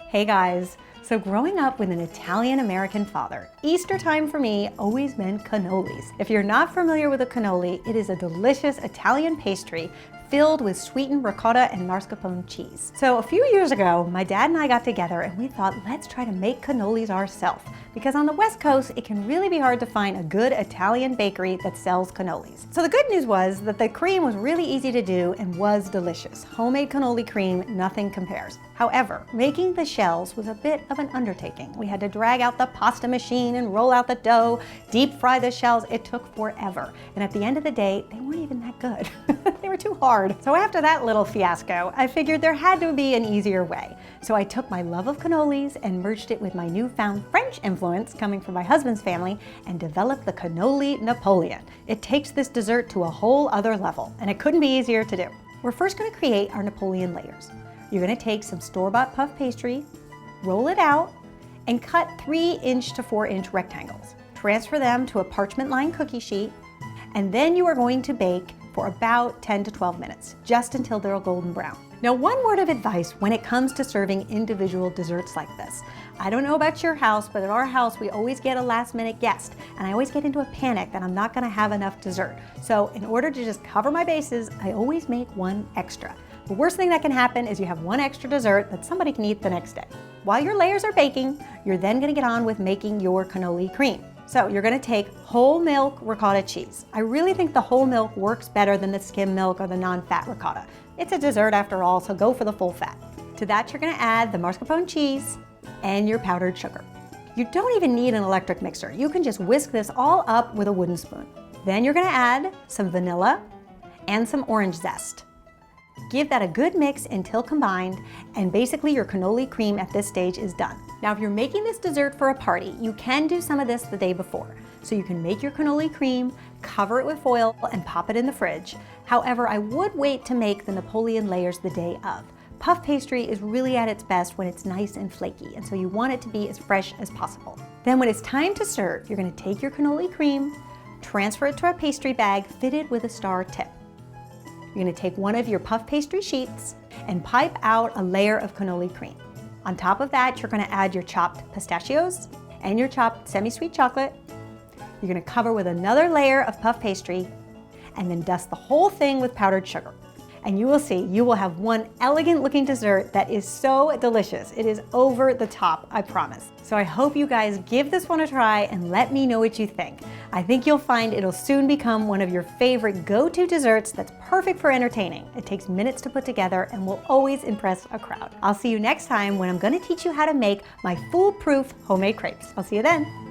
Hey guys, so growing up with an Italian-American father, Easter time for me always meant cannolis. If you're not familiar with a cannoli, it is a delicious Italian pastry filled with sweetened ricotta and mascarpone cheese. So a few years ago, my dad and I got together and we thought, let's try to make cannolis ourselves. Because on the West Coast, it can really be hard to find a good Italian bakery that sells cannolis. So the good news was that the cream was really easy to do and was delicious. Homemade cannoli cream, nothing compares. However, making the shells was a bit of an undertaking. We had to drag out the pasta machine and roll out the dough, deep fry the shells. It took forever. And at the end of the day, they weren't even that good. They were too hard. So after that little fiasco, I figured there had to be an easier way. So I took my love of cannolis and merged it with my newfound French influence coming from my husband's family and developed the Cannoli-Napoleon. It takes this dessert to a whole other level, and it couldn't be easier to do. We're first going to create our Napoleon layers. You're going to take some store-bought puff pastry, roll it out, and cut 3-inch to 4-inch rectangles. Transfer them to a parchment-lined cookie sheet, and then you are going to bake for about 10 to 12 minutes, just until they're golden brown. Now, one word of advice when it comes to serving individual desserts like this. I don't know about your house, but at our house, we always get a last-minute guest, and I always get into a panic that I'm not gonna have enough dessert. So in order to just cover my bases, I always make one extra. The worst thing that can happen is you have one extra dessert that somebody can eat the next day. While your layers are baking, you're then gonna get on with making your cannoli cream. So you're gonna take whole milk ricotta cheese. I really think the whole milk works better than the skim milk or the non-fat ricotta. It's a dessert after all, so go for the full fat. To that, you're gonna add the mascarpone cheese and your powdered sugar. You don't even need an electric mixer. You can just whisk this all up with a wooden spoon. Then you're gonna add some vanilla and some orange zest. Give that a good mix until combined, and basically your cannoli cream at this stage is done. Now, if you're making this dessert for a party, you can do some of this the day before. So you can make your cannoli cream, cover it with foil, and pop it in the fridge. However, I would wait to make the Napoleon layers the day of. Puff pastry is really at its best when it's nice and flaky, and so you want it to be as fresh as possible. Then when it's time to serve, you're gonna take your cannoli cream, transfer it to a pastry bag fitted with a star tip. You're gonna take one of your puff pastry sheets and pipe out a layer of cannoli cream. On top of that, you're gonna add your chopped pistachios and your chopped semi-sweet chocolate. You're gonna cover with another layer of puff pastry and then dust the whole thing with powdered sugar. And you will see, you will have one elegant looking dessert that is so delicious. It is over the top, I promise. So I hope you guys give this one a try and let me know what you think. I think you'll find it'll soon become one of your favorite go-to desserts that's perfect for entertaining. It takes minutes to put together and will always impress a crowd. I'll see you next time when I'm gonna teach you how to make my foolproof homemade crepes. I'll see you then.